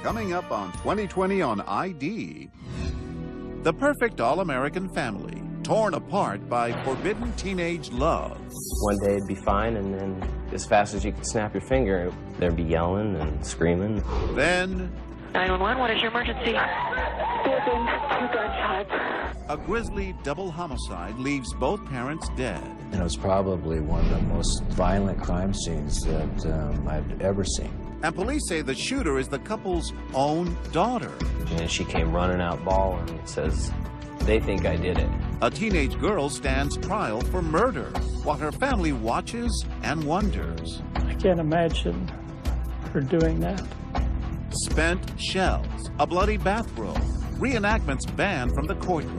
Coming up on 2020 on ID. The perfect all-American family, torn apart by forbidden teenage love. One day it'd be fine, and then as fast as you could snap your finger, there'd be yelling and screaming. Then 911, what is your emergency? There's been 2 gunshots. a grisly double homicide leaves both parents dead. And it was probably one of the most violent crime scenes that I've ever seen. And police say the shooter is the couple's own daughter. And she came running out bawling and says, "They think I did it." A teenage girl stands trial for murder, while her family watches and wonders. I can't imagine her doing that. Spent shells, a bloody bathrobe, reenactments banned from the courtroom,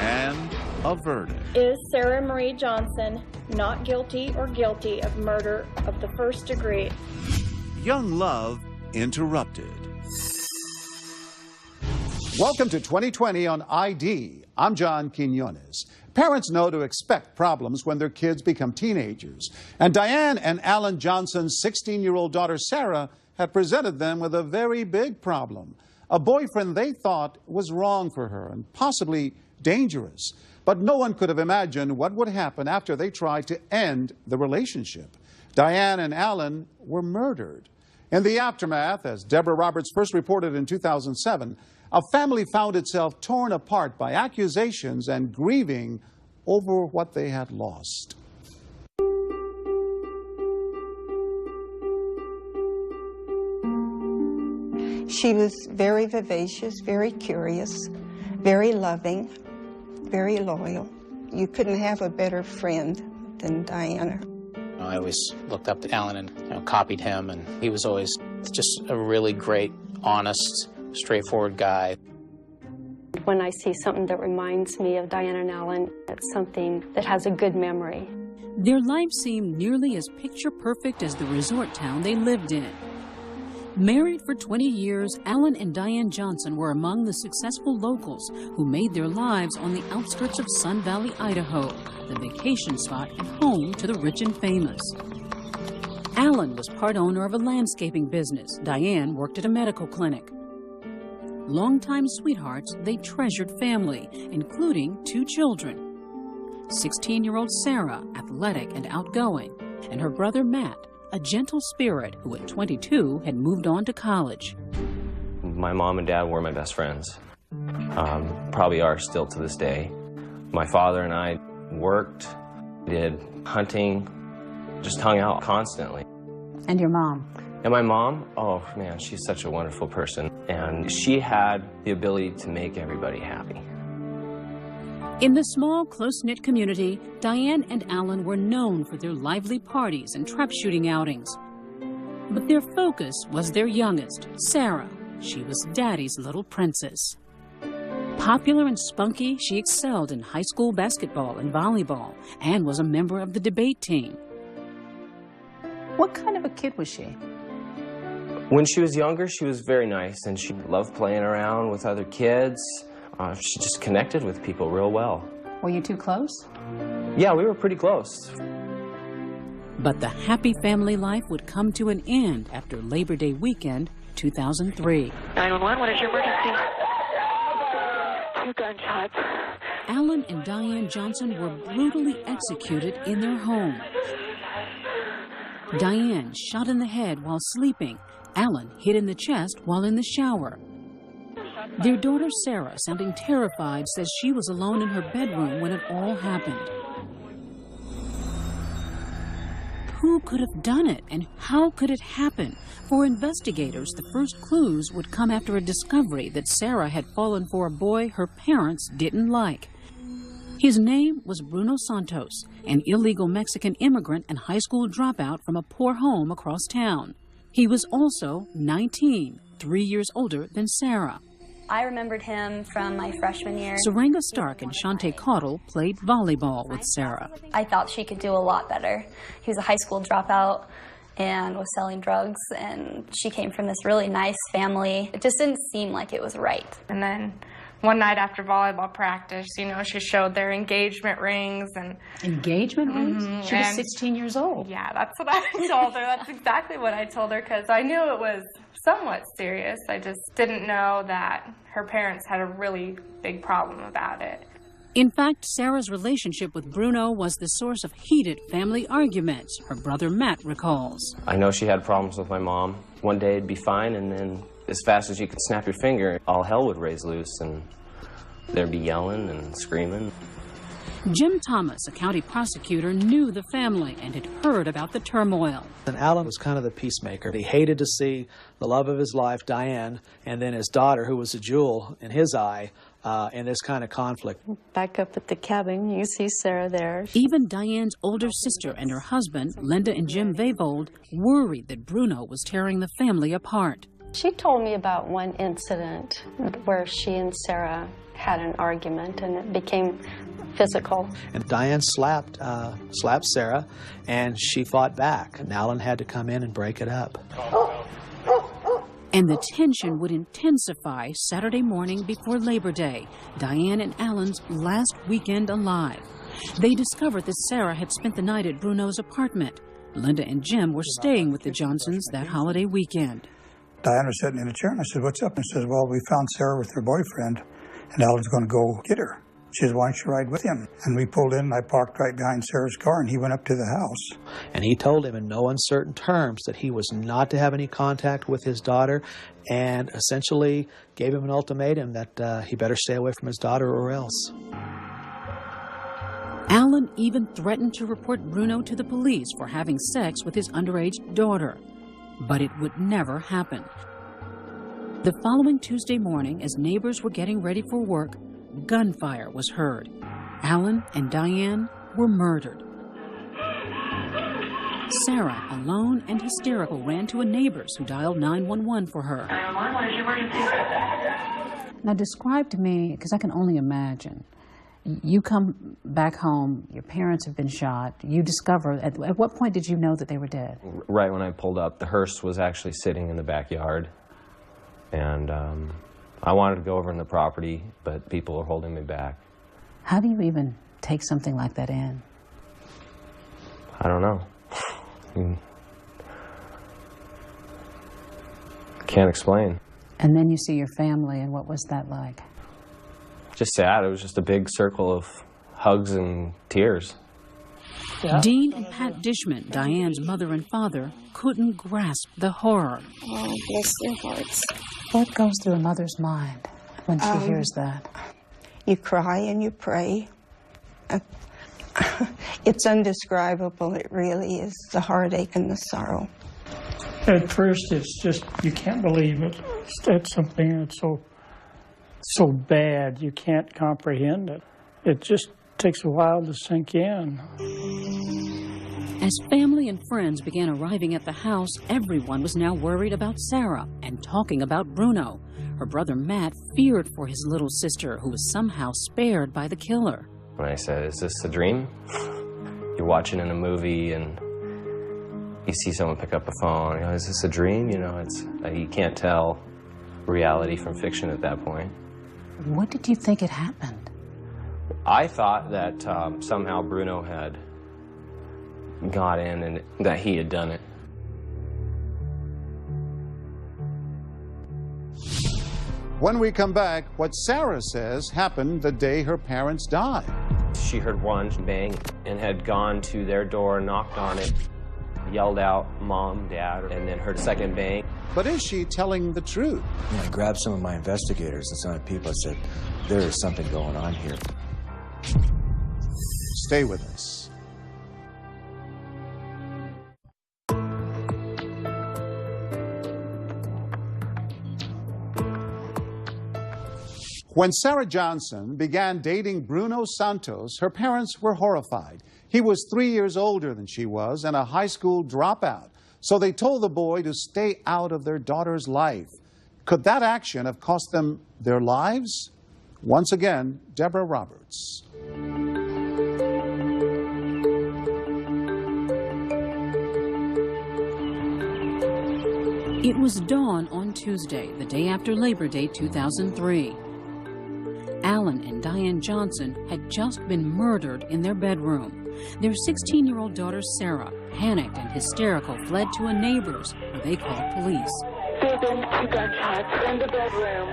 and a verdict. Is Sarah Marie Johnson not guilty or guilty of murder of the first degree? Young love interrupted. Welcome to 2020 on ID. I'm John Quinones. Parents know to expect problems when their kids become teenagers. And Diane and Alan Johnson's 16-year-old daughter Sarah had presented them with a very big problem. A boyfriend they thought was wrong for her and possibly dangerous. But no one could have imagined what would happen after they tried to end the relationship. Diane and Alan were murdered. In the aftermath, as Deborah Roberts first reported in 2007, a family found itself torn apart by accusations and grieving over what they had lost. She was very vivacious, very curious, very loving, very loyal. You couldn't have a better friend than Diana. I always looked up to Alan and copied him, and he was always just a really great, honest, straightforward guy. When I see something that reminds me of Diana and Alan, it's something that has a good memory. Their lives seemed nearly as picture-perfect as the resort town they lived in. Married for 20 years, Alan and Diane Johnson were among the successful locals who made their lives on the outskirts of Sun Valley, Idaho, the vacation spot and home to the rich and famous. Alan was part owner of a landscaping business. Diane worked at a medical clinic. Longtime sweethearts, they treasured family, including 2 children. 16-year-old Sarah, athletic and outgoing, and her brother Matt, a gentle spirit who at 22 had moved on to college. My mom and dad were my best friends. Probably are still to this day. My father and I worked, did hunting, just hung out constantly. And your mom? And my mom, oh man, she's such a wonderful person. And she had the ability to make everybody happy. In the small, close-knit community, Diane and Alan were known for their lively parties and trap-shooting outings. But their focus was their youngest, Sarah. She was Daddy's little princess. Popular and spunky, she excelled in high school basketball and volleyball and was a member of the debate team. What kind of a kid was she? When she was younger, she was very nice, and she loved playing around with other kids. She just connected with people real well. Were you two close? Yeah, we were pretty close. But the happy family life would come to an end after Labor Day weekend, 2003. 911, what is your emergency? 2 gunshots. Alan and Diane Johnson were brutally executed in their home. Diane shot in the head while sleeping. Alan hit in the chest while in the shower. Their daughter Sarah, sounding terrified, says she was alone in her bedroom when it all happened. Who could have done it, and how could it happen? For investigators, the first clues would come after a discovery that Sarah had fallen for a boy her parents didn't like. His name was Bruno Santos, an illegal Mexican immigrant and high school dropout from a poor home across town. He was also 19, 3 years older than Sarah. I remembered him from my freshman year. Saranga Stark and Shantae Caudle played volleyball with Sarah. I thought she could do a lot better. He was a high school dropout and was selling drugs, and she came from this really nice family. It just didn't seem like it was right. And then One night after volleyball practice, you know, she showed their engagement rings and... Engagement rings? She was 16 years old. Yeah, that's what I told her. That's exactly what I told her, because I knew it was somewhat serious. I just didn't know that her parents had a really big problem about it. In fact, Sarah's relationship with Bruno was the source of heated family arguments, her brother Matt recalls. I know she had problems with my mom. One day it'd be fine, and then as fast as you could snap your finger, all hell would raise loose, and there'd be yelling and screaming. Jim Thomas, a county prosecutor, knew the family and had heard about the turmoil. And Alan was kind of the peacemaker. He hated to see the love of his life, Diane, and then his daughter, who was a jewel in his eye, in this kind of conflict. Back up at the cabin, you see Sarah there. Even Diane's older sister and her husband, Linda and Jim Vavold, worried that Bruno was tearing the family apart. She told me about one incident where she and Sarah had an argument and it became physical. And Diane slapped Sarah, and she fought back. And Alan had to come in and break it up. And the tension would intensify Saturday morning before Labor Day, Diane and Alan's last weekend alive. They discovered that Sarah had spent the night at Bruno's apartment. Linda and Jim were staying with the Johnsons that holiday weekend. Diane was sitting in a chair, and I said, "What's up?" And she says, "Well, we found Sarah with her boyfriend, and Alan's going to go get her." She says, "Why don't you ride with him?" And we pulled in, and I parked right behind Sarah's car, and he went up to the house. And he told him in no uncertain terms that he was not to have any contact with his daughter, and essentially gave him an ultimatum that he better stay away from his daughter or else. Alan even threatened to report Bruno to the police for having sex with his underage daughter. But it would never happen. The following Tuesday morning, as neighbors were getting ready for work, gunfire was heard. Alan and Diane were murdered. Sarah, alone and hysterical, ran to a neighbor's who dialed 911 for her. 911, what is your emergency? Now describe to me, because I can only imagine. You come back home, your parents have been shot, you discover, at what point did you know that they were dead? Right when I pulled up, the hearse was actually sitting in the backyard. And I wanted to go over in the property, but people were holding me back. How do you even take something like that in? I don't know. Can't explain. And then you see your family, and what was that like? Just sad. It was just a big circle of hugs and tears. Yeah. Dean and Pat Dishman, Diane's mother and father, couldn't grasp the horror. Oh, bless their hearts. What goes through a mother's mind when she hears that? You cry and you pray. It's indescribable. It really is, the heartache and the sorrow. At first, it's just, you can't believe it. It's something that's so bad, you can't comprehend it. It just takes a while to sink in. As family and friends began arriving at the house, everyone was now worried about Sarah and talking about Bruno. Her brother Matt feared for his little sister, who was somehow spared by the killer. When I said, "Is this a dream?" You're watching in a movie and you see someone pick up a phone. You know, is this a dream? You know, it's you can't tell reality from fiction at that point. What did you think had happened? I thought that somehow Bruno had got in and that he had done it. When we come back, what Sarah says happened the day her parents died. She heard one bang and had gone to their door, knocked on it, yelled out, "Mom, Dad," and then heard a second bang. But is she telling the truth? I grabbed some of my investigators and some of the people. I said, there is something going on here. Stay with us. When Sarah Johnson began dating Bruno Santos, her parents were horrified. He was 3 years older than she was and a high school dropout. So they told the boy to stay out of their daughter's life. Could that action have cost them their lives? Once again, Deborah Roberts. It was dawn on Tuesday, the day after Labor Day 2003. Alan and Diane Johnson had just been murdered in their bedroom. Their 16-year-old daughter, Sarah, panicked and hysterical, fled to a neighbor's where they called police. There have been 2 gunshots in the bedroom.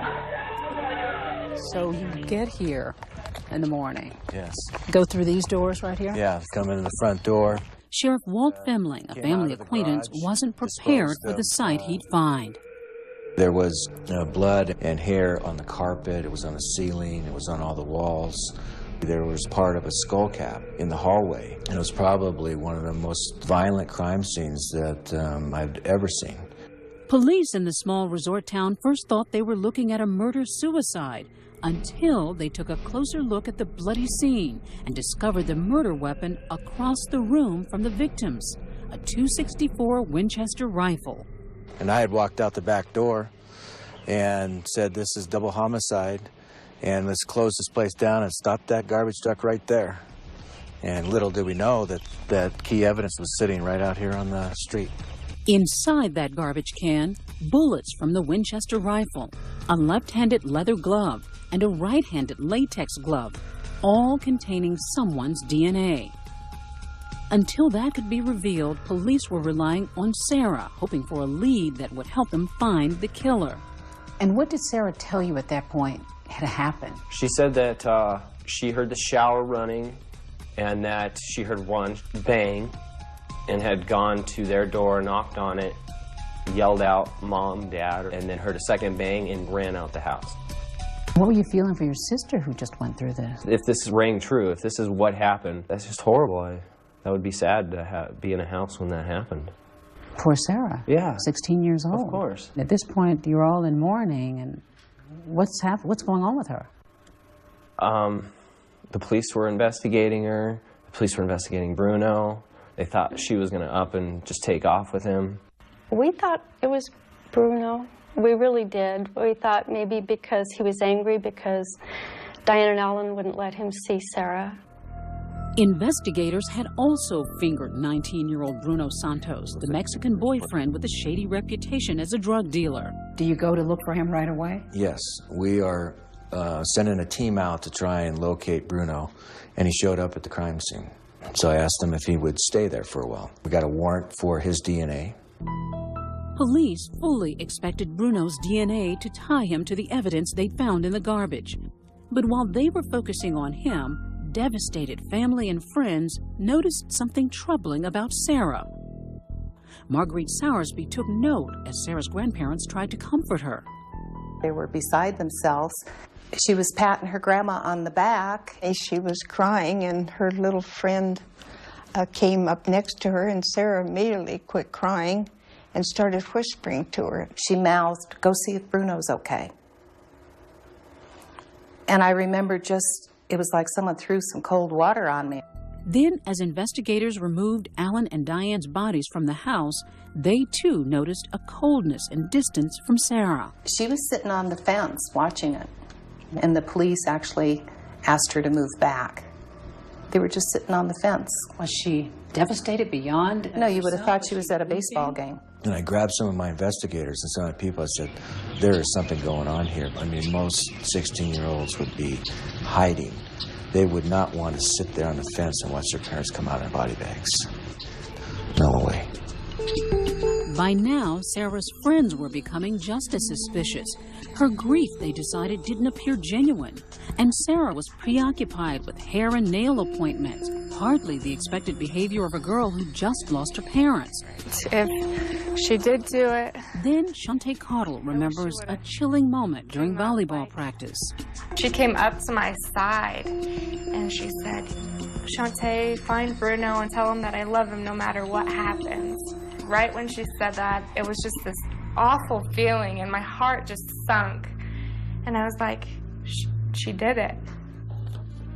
So you get here in the morning. Yes. Go through these doors right here? Yeah, come in the front door. Sheriff Walt Femling, a family acquaintance, wasn't prepared for the sight he'd find. There was blood and hair on the carpet. It was on the ceiling. It was on all the walls. There was part of a skull cap in the hallway. And it was probably one of the most violent crime scenes that I've ever seen. Police in the small resort town first thought they were looking at a murder-suicide until they took a closer look at the bloody scene and discovered the murder weapon across the room from the victims, a .264 Winchester rifle. And I had walked out the back door and said, this is double homicide, and let's close this place down and stop that garbage truck right there. And little did we know that that key evidence was sitting right out here on the street. Inside that garbage can, bullets from the Winchester rifle, a left-handed leather glove, and a right-handed latex glove, all containing someone's DNA. Until that could be revealed, police were relying on Sarah, hoping for a lead that would help them find the killer. And what did Sarah tell you at that point had happened? She said that she heard the shower running and that she heard one bang and had gone to their door, knocked on it, yelled out, "Mom, Dad," and then heard a second bang and ran out the house. What were you feeling for your sister who just went through this? If this rang true, if this is what happened, that's just horrible. That would be sad to be in a house when that happened. Poor Sarah. Yeah. 16 years old. Of course. At this point, you're all in mourning, and what's going on with her? The police were investigating her. The police were investigating Bruno. They thought she was going to up and just take off with him. We thought it was Bruno. We really did. We thought maybe because he was angry because Diane and Alan wouldn't let him see Sarah. Investigators had also fingered 19-year-old Bruno Santos, the Mexican boyfriend with a shady reputation as a drug dealer. Do you go to look for him right away? Yes, we are sending a team out to try and locate Bruno, and he showed up at the crime scene. So I asked him if he would stay there for a while. We got a warrant for his DNA. Police fully expected Bruno's DNA to tie him to the evidence they'd found in the garbage. But while they were focusing on him, devastated family and friends noticed something troubling about Sarah. Marguerite Soursby took note as Sarah's grandparents tried to comfort her. They were beside themselves. She was patting her grandma on the back. She was crying, and her little friend came up next to her, and Sarah immediately quit crying and started whispering to her. She mouthed, "Go see if Bruno's okay." And I remember it was like someone threw some cold water on me. Then, as investigators removed Alan and Diane's bodies from the house, they too noticed a coldness and distance from Sarah. She was sitting on the fence watching it, and the police actually asked her to move back. They were just sitting on the fence. Was she devastated beyond? No, you would have thought she was at a baseball game. And I grabbed some of my investigators and some of the people. I said, there is something going on here. I mean, most 16-year-olds would be hiding. They would not want to sit there on the fence and watch their parents come out in body bags. No way. By now, Sarah's friends were becoming just as suspicious. Her grief, they decided, didn't appear genuine. And Sarah was preoccupied with hair and nail appointments, hardly the expected behavior of a girl who just lost her parents. If she did do it. Then Shantae Cottle remembers a chilling moment during volleyball practice. She came up to my side and she said, "Shantae, find Bruno and tell him that I love him no matter what happens." Right when she said that, it was just this awful feeling and my heart just sunk. And I was like, she did it.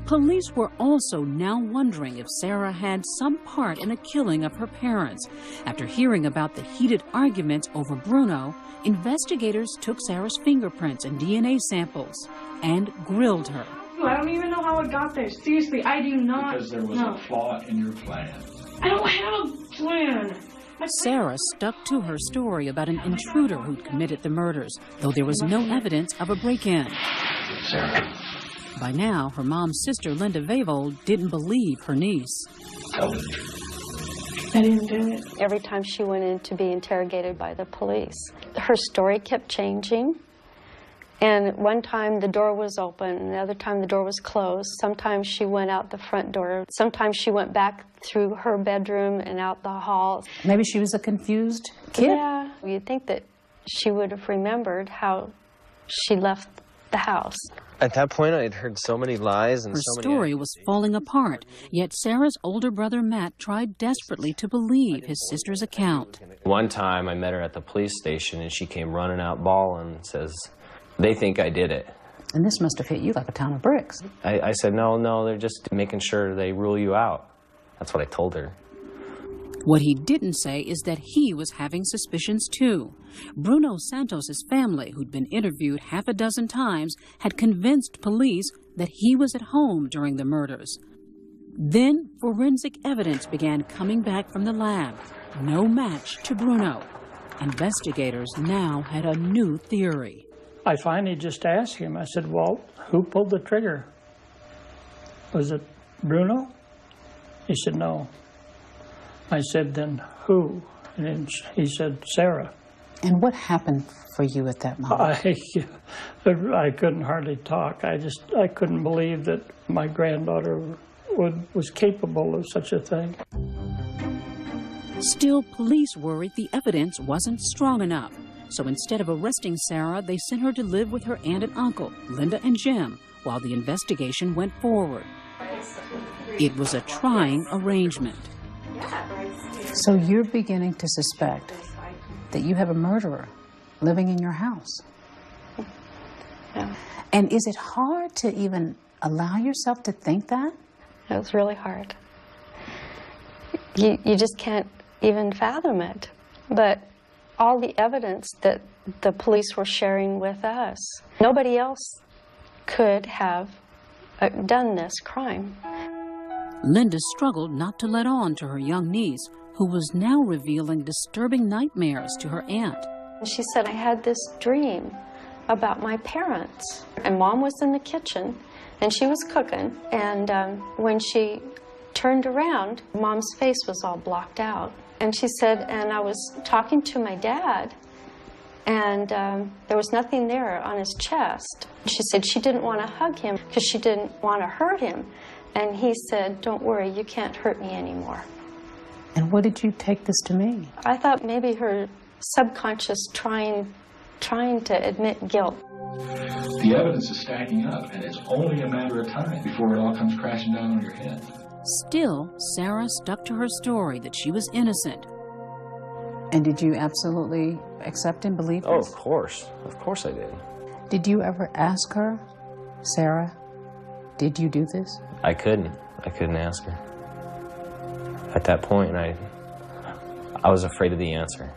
Police were also now wondering if Sarah had some part in the killing of her parents. After hearing about the heated arguments over Bruno, investigators took Sarah's fingerprints and DNA samples and grilled her. I don't even know how it got there. Seriously, I do not. Because there was a flaw in your plan. I don't have a plan. Sarah stuck to her story about an intruder who'd committed the murders, though there was no evidence of a break-in. Sarah, By now, her mom's sister, Linda Vavold, didn't believe her niece. I didn't do it. Every time she went in to be interrogated by the police, her story kept changing. And one time the door was open, and the other time the door was closed. Sometimes she went out the front door. Sometimes she went back through her bedroom and out the hall. Maybe she was a confused kid? Yeah. You'd think that she would have remembered how she left the house. At that point, I had heard so many lies and her so many... story was falling apart, yet Sarah's older brother Matt tried desperately to believe his sister's account. One time I met her at the police station and she came running out bawling and says, "They think I did it." And this must have hit you like a ton of bricks. I said, no, they're just making sure they rule you out. That's what I told her. What he didn't say is that he was having suspicions too. Bruno Santos's family, who'd been interviewed half a dozen times, had convinced police that he was at home during the murders. Then forensic evidence began coming back from the lab. No match to Bruno. Investigators now had a new theory. I finally just asked him, I said, "Walt, who pulled the trigger? Was it Bruno?" He said, "No." I said, "Then who?" And then he said, "Sarah." And what happened for you at that moment? I couldn't hardly talk. I couldn't believe that my granddaughter was capable of such a thing. Still, police worried the evidence wasn't strong enough. So instead of arresting Sarah, they sent her to live with her aunt and uncle, Linda and Jim, while the investigation went forward. It was a trying arrangement. So you're beginning to suspect that you have a murderer living in your house. Yeah. And is it hard to even allow yourself to think that? It was really hard. You just can't even fathom it. But all the evidence that the police were sharing with us, nobody else could have done this crime. Linda struggled not to let on to her young niece, who was now revealing disturbing nightmares to her aunt. She said, "I had this dream about my parents." And Mom was in the kitchen, and she was cooking. And when she turned around, Mom's face was all blocked out. And she said, and I was talking to my dad, and there was nothing there on his chest. She said she didn't want to hug him because she didn't want to hurt him. And he said, "Don't worry, you can't hurt me anymore." And what did you take this to mean? I thought maybe her subconscious trying to admit guilt. The evidence is stacking up, and it's only a matter of time before it all comes crashing down on your head. Still, Sarah stuck to her story that she was innocent. And did you absolutely accept and believe this? Oh, of course. Of course I did. Did you ever ask her, "Sarah, did you do this?" I couldn't ask her. At that point, I was afraid of the answer.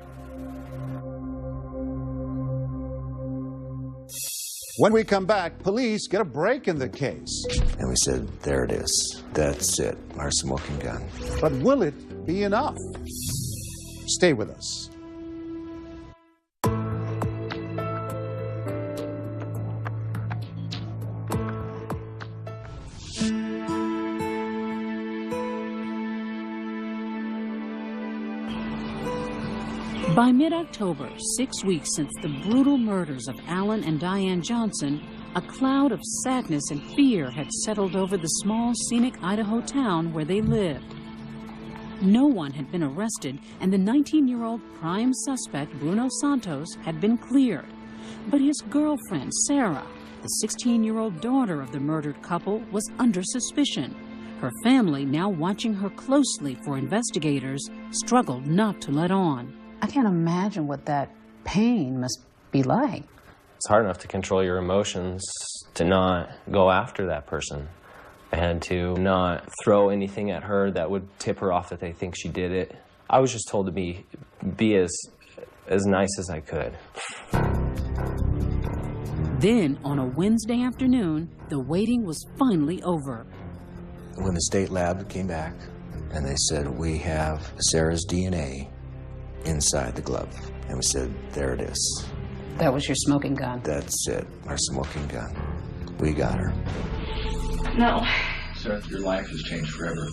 When we come back, police get a break in the case. And we said, there it is. That's it, our smoking gun. But will it be enough? Stay with us. By mid-October, 6 weeks since the brutal murders of Alan and Diane Johnson, a cloud of sadness and fear had settled over the small, scenic Idaho town where they lived. No one had been arrested, and the 19-year-old prime suspect, Bruno Santos, had been cleared. But his girlfriend, Sarah, the 16-year-old daughter of the murdered couple, was under suspicion. Her family, now watching her closely for investigators, struggled not to let on. I can't imagine what that pain must be like. It's hard enough to control your emotions, to not go after that person, and to not throw anything at her that would tip her off that they think she did it. I was just told to be as nice as I could. Then, on a Wednesday afternoon, the waiting was finally over. When the state lab came back, and they said, "We have Sarah's DNA inside the glove." And we said, there it is. That was your smoking gun. That's it, our smoking gun. We got her. No. Sarah, your life has changed forever.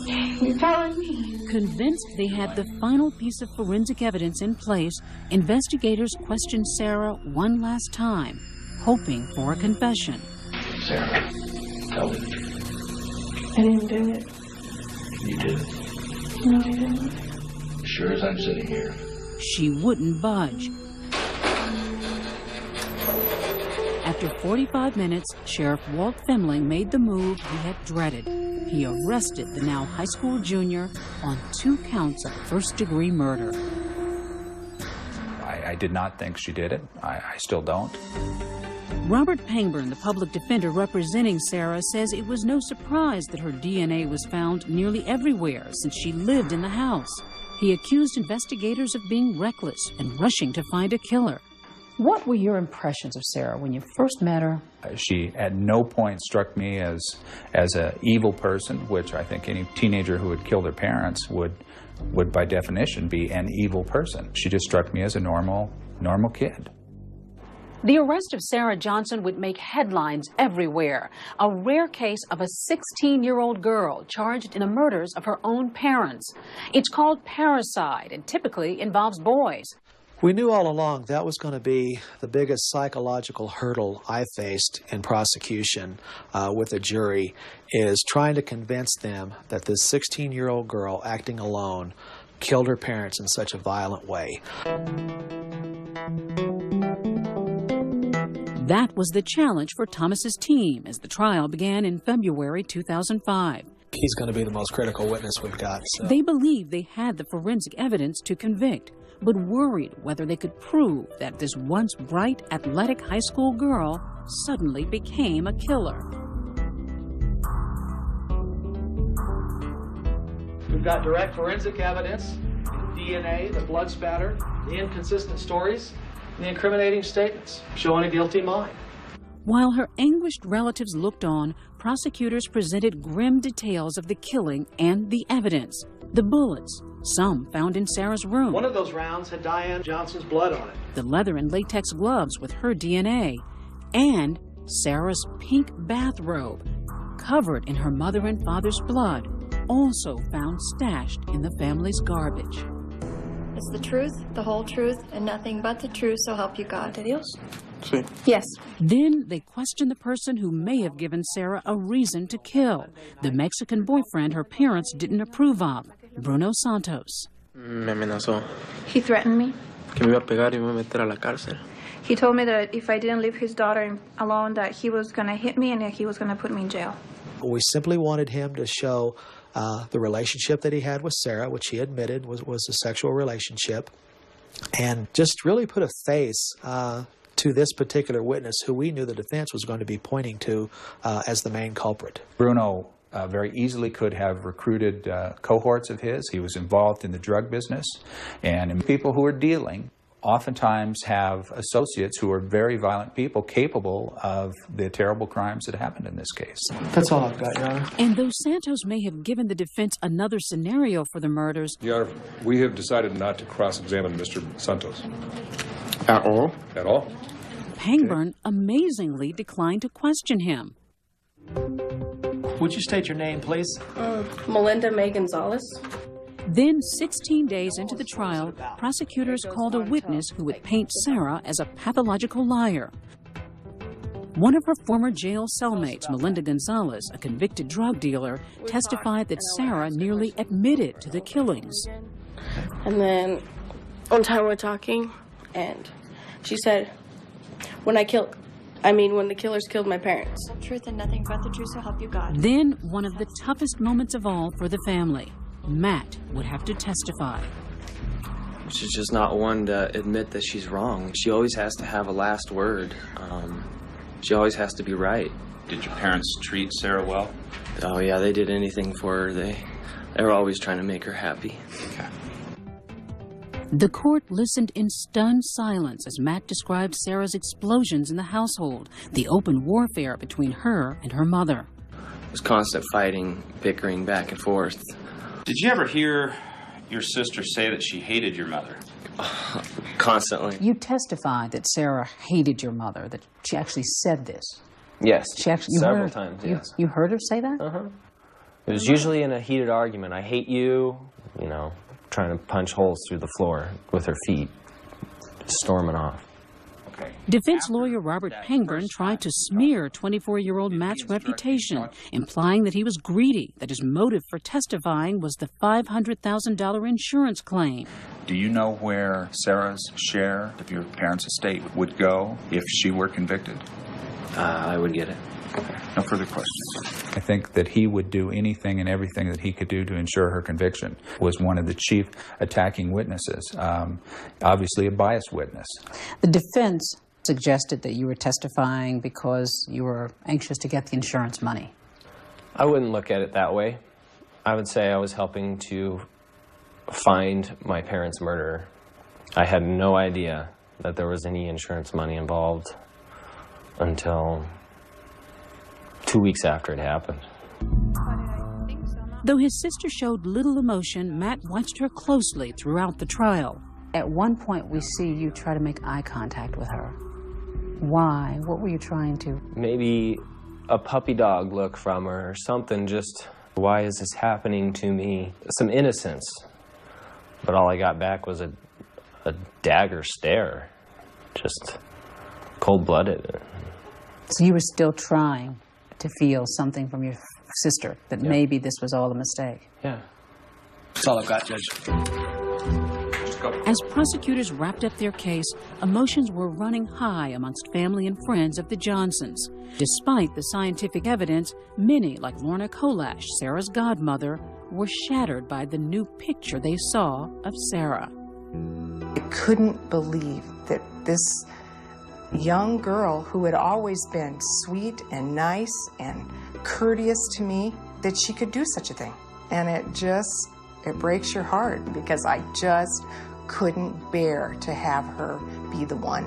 You're telling me. Convinced they had the final piece of forensic evidence in place, investigators questioned Sarah one last time, hoping for a confession. Sarah, tell me. I didn't do it. You did it. No, I didn't. Sure as I'm sitting here. She wouldn't budge. After 45 minutes, Sheriff Walt Fimling made the move he had dreaded. He arrested the now high school junior on 2 counts of first-degree murder. I did not think she did it. I still don't. Robert Pangburn, the public defender representing Sarah, says it was no surprise that her DNA was found nearly everywhere since she lived in the house. He accused investigators of being reckless and rushing to find a killer. What were your impressions of Sarah when you first met her? She at no point struck me as an evil person, which I think any teenager who would kill their parents would by definition be an evil person. She just struck me as a normal kid. The arrest of Sarah Johnson would make headlines everywhere. A rare case of a 16-year-old girl charged in the murders of her own parents. It's called parricide and typically involves boys. We knew all along that was going to be the biggest psychological hurdle I faced in prosecution with a jury, is trying to convince them that this 16-year-old girl acting alone killed her parents in such a violent way. That was the challenge for Thomas's team as the trial began in February 2005. He's going to be the most critical witness we've got. So. They believed they had the forensic evidence to convict, but worried whether they could prove that this once bright, athletic high school girl suddenly became a killer. We've got direct forensic evidence, DNA, the blood spatter, the inconsistent stories, and the incriminating statements showing a guilty mind. While her anguished relatives looked on, prosecutors presented grim details of the killing and the evidence. The bullets, some found in Sarah's room. One of those rounds had Diane Johnson's blood on it. The leather and latex gloves with her DNA. And Sarah's pink bathrobe, covered in her mother and father's blood, also found stashed in the family's garbage. It's the truth, the whole truth, and nothing but the truth, so help you God. ¿De Dios? Sí. Yes. Then they questioned the person who may have given Sarah a reason to kill, the Mexican boyfriend her parents didn't approve of, Bruno Santos. Me amenazó. He threatened me. Que me iba a pegar y me iba a meter a la cárcel. He told me that if I didn't leave his daughter alone, that he was going to hit me and that he was going to put me in jail. We simply wanted him to show the relationship that he had with Sarah, which he admitted was a sexual relationship, and just really put a face to this particular witness who we knew the defense was going to be pointing to as the main culprit. Bruno very easily could have recruited cohorts of his. He was involved in the drug business, and people who are dealing oftentimes have associates who are very violent people capable of the terrible crimes that happened in this case. That's all I've got, Your Honor. And though Santos may have given the defense another scenario for the murders, Your Honor, we have decided not to cross-examine Mr. Santos. At all? At all. Pangburn amazingly declined to question him. Would you state your name, please? Melinda May Gonzalez. Then, 16 days into the trial, prosecutors called a witness who would paint Sarah as a pathological liar. One of her former jail cellmates, Melinda Gonzalez, a convicted drug dealer, testified that Sarah nearly admitted to the killings. And then one time we're talking, and she said, when the killers killed my parents. Truth and nothing but the truth, so help you God. Then, one of the toughest moments of all for the family. Matt would have to testify. She's just not one to admit that she's wrong. She always has to have a last word. She always has to be right. Did your parents treat Sarah well? Oh yeah, they did anything for her. They were always trying to make her happy. Okay. The court listened in stunned silence as Matt described Sarah's explosions in the household, the open warfare between her and her mother. It was constant fighting, bickering back and forth. Did you ever hear your sister say that she hated your mother? Constantly. You testified that Sarah hated your mother, that she actually said this. Yes, She actually, several times, yes. You heard her say that? Uh-huh. It was usually in a heated argument. I hate you, you know, trying to punch holes through the floor with her feet, storming off. Defense lawyer Robert Pangburn tried to smear 24-year-old Matt's reputation, implying that he was greedy, that his motive for testifying was the $500,000 insurance claim. Do you know where Sarah's share of your parents' estate would go if she were convicted? I would get it. No further questions. I think that he would do anything and everything that he could do to ensure her conviction. Was one of the chief attacking witnesses, obviously a biased witness. The defense suggested that you were testifying because you were anxious to get the insurance money. I wouldn't look at it that way. I would say I was helping to find my parents' murderer. I had no idea that there was any insurance money involved until 2 weeks after it happened. Though his sister showed little emotion, Matt watched her closely throughout the trial. At one point, we see you try to make eye contact with her. Why? What were you trying to? Maybe a puppy dog look from her or something, just, why is this happening to me? Some innocence. But all I got back was a dagger stare, just cold-blooded. So you were still trying to feel something from your sister, that maybe this was all a mistake. Yeah. That's all I've got, Judge. As prosecutors wrapped up their case, emotions were running high amongst family and friends of the Johnsons. Despite the scientific evidence, many, like Lorna Kolash, Sarah's godmother, were shattered by the new picture they saw of Sarah. I couldn't believe that this young girl who had always been sweet and nice and courteous to me, that she could do such a thing. And it breaks your heart, because I just couldn't bear to have her be the one.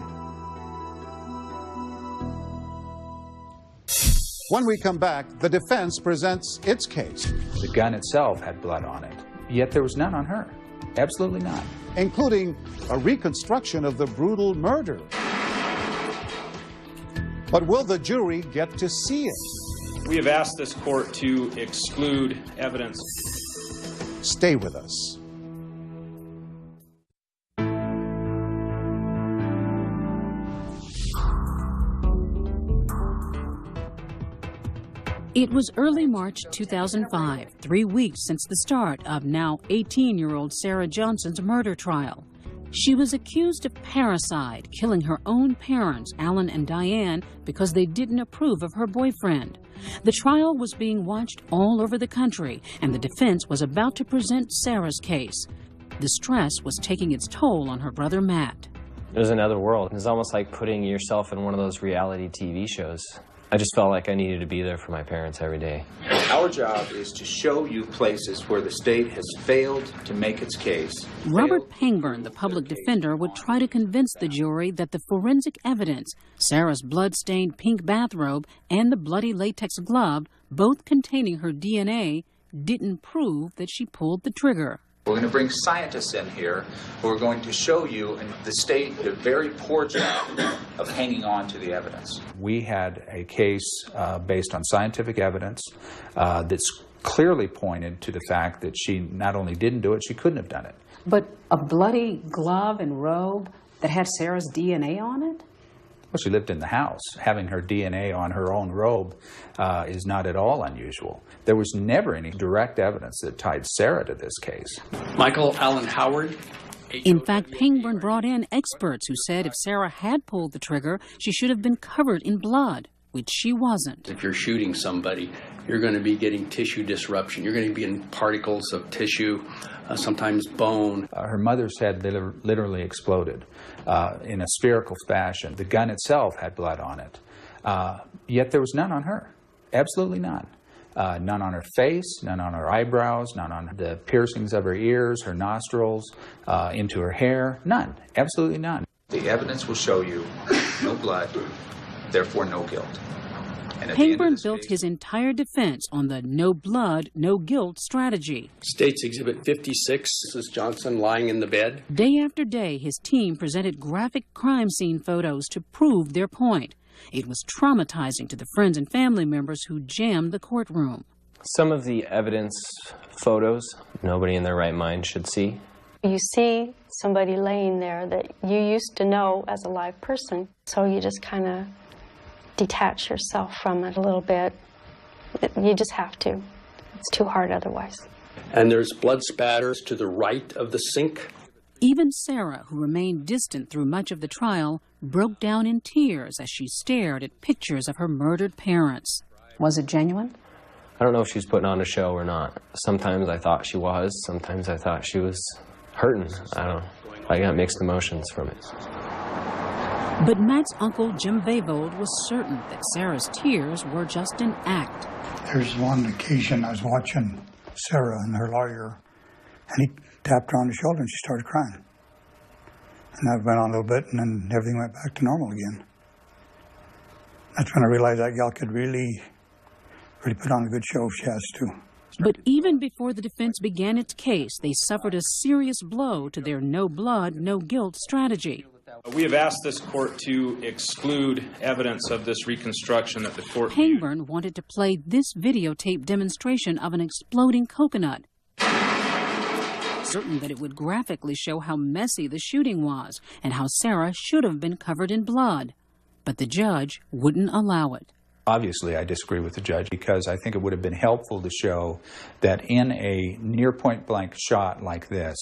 When we come back, the defense presents its case. The gun itself had blood on it, yet there was none on her. Absolutely none. Including a reconstruction of the brutal murder. But will the jury get to see it? We have asked this court to exclude evidence. Stay with us. It was early March 2005, 3 weeks since the start of now 18-year-old Sarah Johnson's murder trial. She was accused of parricide, killing her own parents, Alan and Diane, because they didn't approve of her boyfriend. The trial was being watched all over the country, and the defense was about to present Sarah's case. The stress was taking its toll on her brother Matt. It was another world. It was almost like putting yourself in one of those reality TV shows. I just felt like I needed to be there for my parents every day. Our job is to show you places where the state has failed to make its case. Robert Pangburn, the public defender, would try to convince the jury that the forensic evidence, Sarah's blood-stained pink bathrobe and the bloody latex glove, both containing her DNA, didn't prove that she pulled the trigger. We're going to bring scientists in here who are going to show you, and the state did a very poor job of hanging on to the evidence. We had a case based on scientific evidence that's clearly pointed to the fact that she not only didn't do it, she couldn't have done it. But a bloody glove and robe that had Sarah's DNA on it? Well, she lived in the house. Having her DNA on her own robe is not at all unusual. There was never any direct evidence that tied Sarah to this case. Michael Allen Howard. In fact, Pangburn brought in experts who said if Sarah had pulled the trigger, she should have been covered in blood, which she wasn't. If you're shooting somebody, you're going to be getting tissue disruption. You're going to be getting particles of tissue, sometimes bone. Her mother's head literally exploded in a spherical fashion. The gun itself had blood on it, yet there was none on her. Absolutely none. None on her face, none on her eyebrows, none on the piercings of her ears, her nostrils, into her hair. None. Absolutely none. The evidence will show you no blood, therefore no guilt. Pangburn built his entire defense on the no blood, no guilt strategy. State's Exhibit 56, this is Johnson lying in the bed. Day after day, his team presented graphic crime scene photos to prove their point. It was traumatizing to the friends and family members who jammed the courtroom. Some of the evidence photos, nobody in their right mind should see. You see somebody laying there that you used to know as a live person, so you just kind of detach yourself from it a little bit. You just have to. It's too hard otherwise. And there's blood spatters to the right of the sink. Even Sarah, who remained distant through much of the trial, broke down in tears as she stared at pictures of her murdered parents. Was it genuine? I don't know if she's putting on a show or not. Sometimes I thought she was, sometimes I thought she was hurting. I don't know. I got mixed emotions from it. But Matt's uncle, Jim Vavold, was certain that Sarah's tears were just an act. There's one occasion I was watching Sarah and her lawyer, and he tapped her on the shoulder and she started crying. And that went on a little bit, and then everything went back to normal again. That's when I realized that gal could really put on a good show if she has to. But even before the defense began its case, they suffered a serious blow to their no blood, no guilt strategy. We have asked this court to exclude evidence of this reconstruction that the court... Pangburn wanted to play this videotape demonstration of an exploding coconut, certain that it would graphically show how messy the shooting was and how Sarah should have been covered in blood. But the judge wouldn't allow it. Obviously, I disagree with the judge because I think it would have been helpful to show that in a near point-blank shot like this,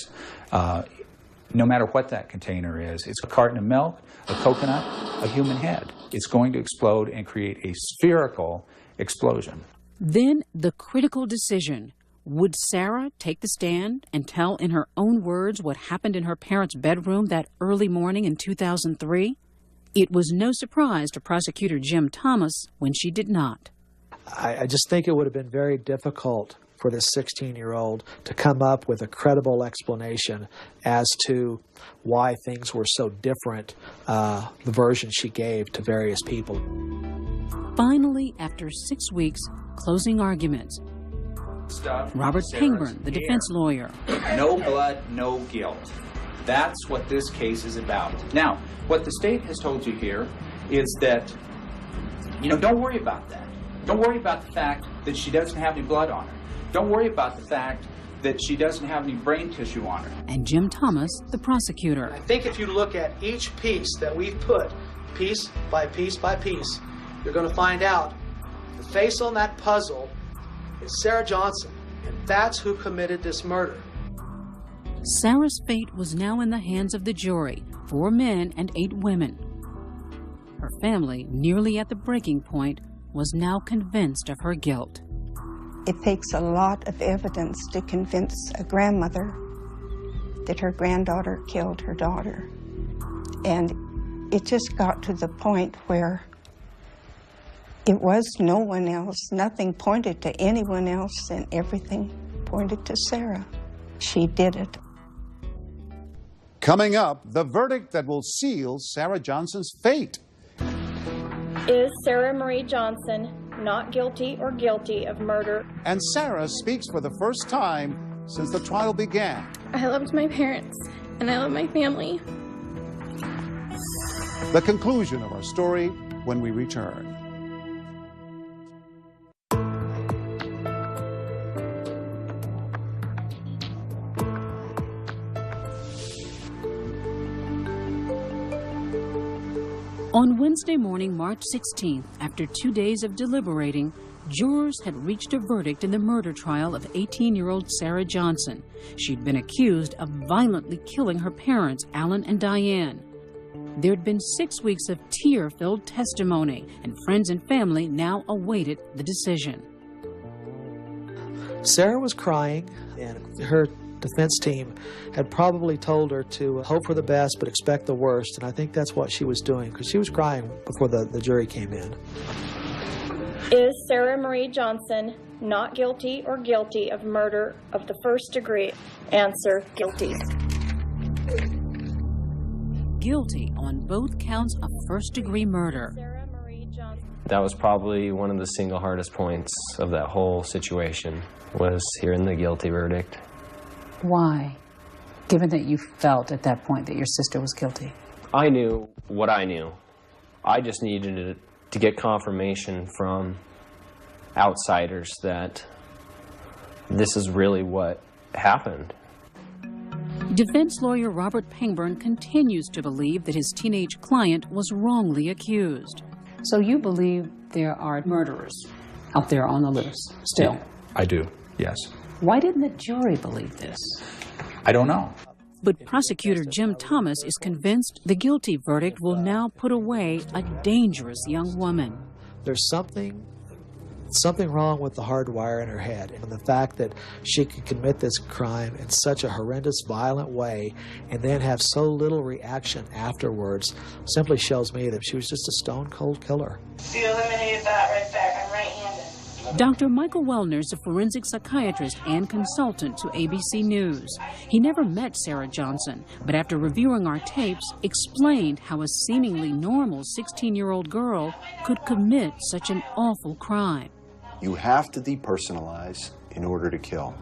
no matter what that container is, it's a carton of milk, a coconut, a human head. It's going to explode and create a spherical explosion. Then the critical decision. Would Sarah take the stand and tell in her own words what happened in her parents' bedroom that early morning in 2003? It was no surprise to prosecutor Jim Thomas when she did not. I just think it would have been very difficult for this 16-year-old to come up with a credible explanation as to why things were so different, the version she gave to various people. Finally, after 6 weeks, closing arguments. Robert Pangburn, the defense lawyer. No blood, no guilt. That's what this case is about. Now, what the state has told you here is that, don't worry about that. Don't worry about the fact that she doesn't have any blood on her. Don't worry about the fact that she doesn't have any brain tissue on her. And Jim Thomas, the prosecutor. I think if you look at each piece that we've put, piece by piece by piece, you're going to find out the face on that puzzle is Sarah Johnson, and that's who committed this murder. Sarah's fate was now in the hands of the jury, 4 men and 8 women. Her family, nearly at the breaking point, was now convinced of her guilt. It takes a lot of evidence to convince a grandmother that her granddaughter killed her daughter. And it just got to the point where it was no one else. Nothing pointed to anyone else, and everything pointed to Sarah. She did it. Coming up, the verdict that will seal Sarah Johnson's fate. Is Sarah Marie Johnson not guilty or guilty of murder? And Sarah speaks for the first time since the trial began. I loved my parents, and I love my family. The conclusion of our story when we return. On Wednesday morning, March 16th, after 2 days of deliberating, jurors had reached a verdict in the murder trial of 18-year-old Sarah Johnson. She'd been accused of violently killing her parents, Alan and Diane. There'd been 6 weeks of tear-filled testimony, and friends and family now awaited the decision. Sarah was crying, and her defense team had probably told her to hope for the best but expect the worst, and I think that's what she was doing, because she was crying before the jury came in. Is Sarah Marie Johnson not guilty or guilty of murder of the first degree? Answer, guilty. Guilty on both counts of first-degree murder. That was probably one of the single hardest points of that whole situation, was hearing the guilty verdict. Why? Given that you felt at that point that your sister was guilty? I knew what I knew. I just needed to get confirmation from outsiders that this is really what happened. Defense lawyer Robert Pangburn continues to believe that his teenage client was wrongly accused. So you believe there are murderers out there on the loose still? I do, yes. Why didn't the jury believe this? I don't know. But prosecutor Jim Thomas is convinced the guilty verdict will now put away a dangerous young woman. There's something wrong with the hard wire in her head, and the fact that she could commit this crime in such a horrendous, violent way and then have so little reaction afterwards simply shows me that she was just a stone-cold killer. You eliminated that right there. I'm right-handed. Dr. Michael Wellner is a forensic psychiatrist and consultant to ABC News. He never met Sarah Johnson, but after reviewing our tapes, explained how a seemingly normal 16-year-old girl could commit such an awful crime. You have to depersonalize in order to kill.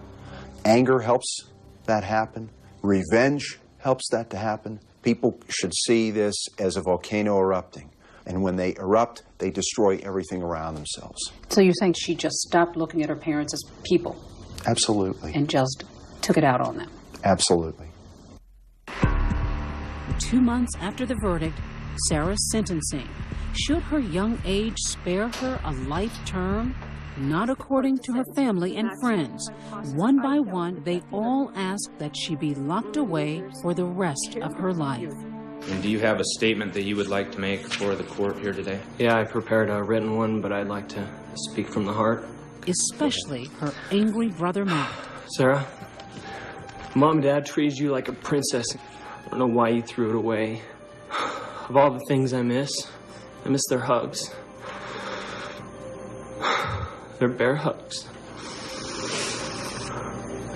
Anger helps that happen. Revenge helps that to happen. People should see this as a volcano erupting. And when they erupt, they destroy everything around themselves. So you think she just stopped looking at her parents as people? Absolutely. And just took it out on them? Absolutely. 2 months after the verdict, Sarah's sentencing. Should her young age spare her a life term? Not according to her family and friends. One by one, they all asked that she be locked away for the rest of her life. And do you have a statement that you would like to make for the court here today? Yeah, I prepared a written one, but I'd like to speak from the heart. Especially her angry brother Matt. Sarah, Mom and Dad treated you like a princess. I don't know why you threw it away. Of all the things I miss their hugs. Their bear hugs.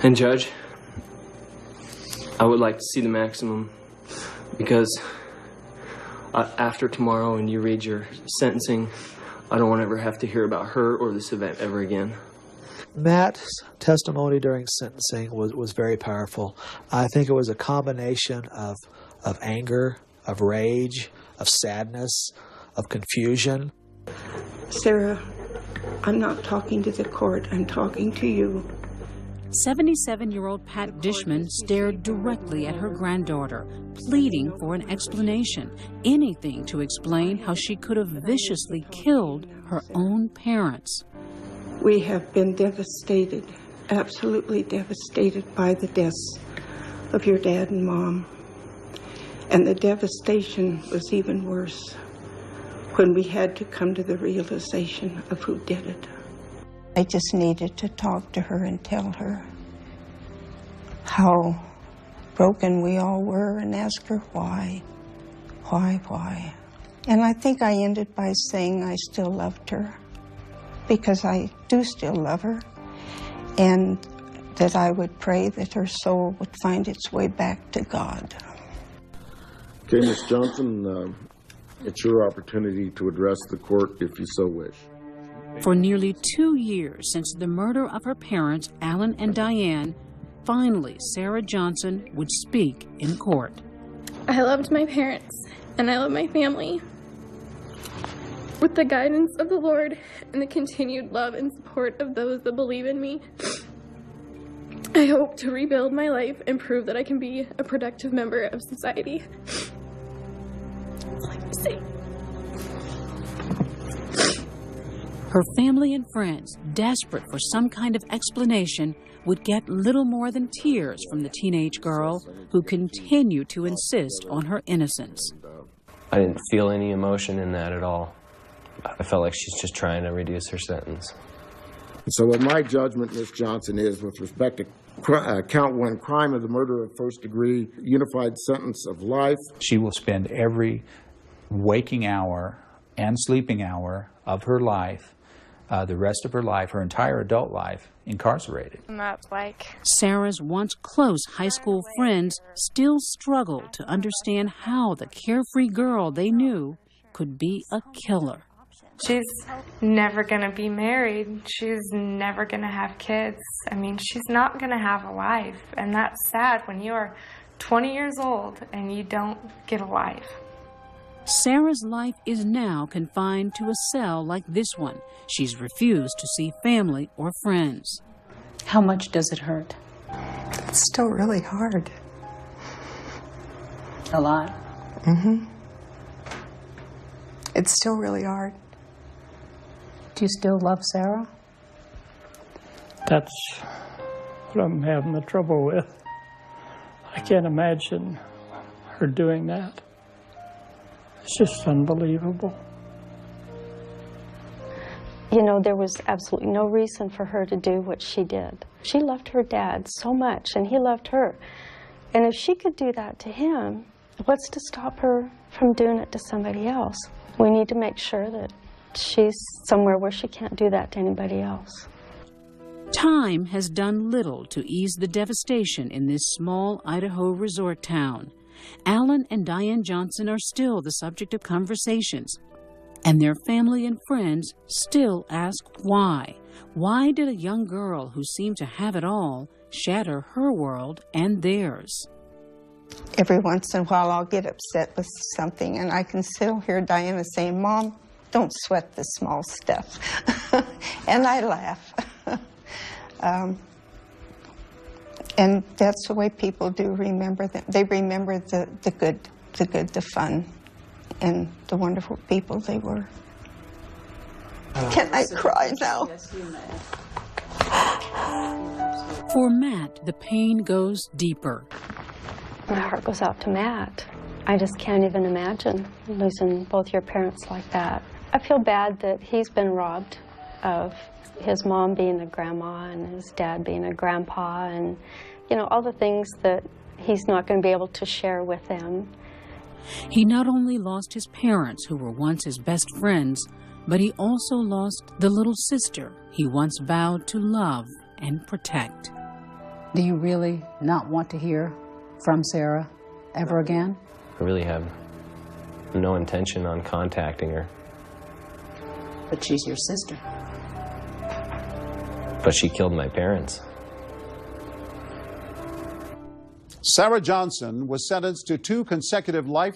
And Judge, I would like to see the maximum, because after tomorrow and you read your sentencing, I don't want to ever have to hear about her or this event ever again. Matt's testimony during sentencing was very powerful. I think it was a combination of anger, of rage, of sadness, of confusion. Sarah, I'm not talking to the court, I'm talking to you. 77-year-old Pat Dishman stared directly at her granddaughter, pleading for an explanation, anything to explain how she could have viciously killed her own parents. We have been devastated, absolutely devastated by the deaths of your dad and mom. And the devastation was even worse when we had to come to the realization of who did it. I just needed to talk to her and tell her how broken we all were and ask her why. And I think I ended by saying I still loved her, because I do still love her, and that I would pray that her soul would find its way back to God. Okay, Ms. Johnson, it's your opportunity to address the court if you so wish. For nearly 2 years since the murder of her parents, Alan and Diane, finally Sarah Johnson would speak in court. I loved my parents, and I love my family. With the guidance of the Lord and the continued love and support of those that believe in me, I hope to rebuild my life and prove that I can be a productive member of society. That's all I can say. Her family and friends, desperate for some kind of explanation, would get little more than tears from the teenage girl who continued to insist on her innocence. I didn't feel any emotion in that at all. I felt like she's just trying to reduce her sentence. So what my judgment, Ms. Johnson, is with respect to count one, crime of the murder of first degree, unified sentence of life. She will spend every waking hour and sleeping hour of her life, the rest of her life, her entire adult life, incarcerated. That's like Sarah's once close high school friends still struggle to understand how the carefree girl they knew could be a killer. She's never going to be married. She's never going to have kids. I mean, she's not going to have a life. And that's sad when you are 20 years old and you don't get a life. Sarah's life is now confined to a cell like this one. She's refused to see family or friends. How much does it hurt? It's still really hard. A lot. Mm-hmm. It's still really hard. Do you still love Sarah? That's what I'm having the trouble with. I can't imagine her doing that. It's just unbelievable. You know, there was absolutely no reason for her to do what she did. She loved her dad so much, and he loved her. And if she could do that to him, what's to stop her from doing it to somebody else? We need to make sure that she's somewhere where she can't do that to anybody else. Time has done little to ease the devastation in this small Idaho resort town. Alan and Diane Johnson are still the subject of conversations, and their family and friends still ask why. Why did a young girl who seemed to have it all shatter her world and theirs? Every once in a while I'll get upset with something, and I can still hear Diana saying, "Mom, don't sweat the small stuff." And I laugh. And that's the way people do remember them. They remember the good, the fun, and the wonderful people they were. Can I cry now? Yes, you may. For Matt, the pain goes deeper. My heart goes out to Matt. I just can't even imagine losing both your parents like that. I feel bad that he's been robbed of his mom being a grandma and his dad being a grandpa, and you know, all the things that he's not going to be able to share with them. He not only lost his parents, who were once his best friends, but he also lost the little sister he once vowed to love and protect. Do you really not want to hear from Sarah ever again? I really have no intention on contacting her. But she's your sister. But she killed my parents. Sarah Johnson was sentenced to 2 consecutive life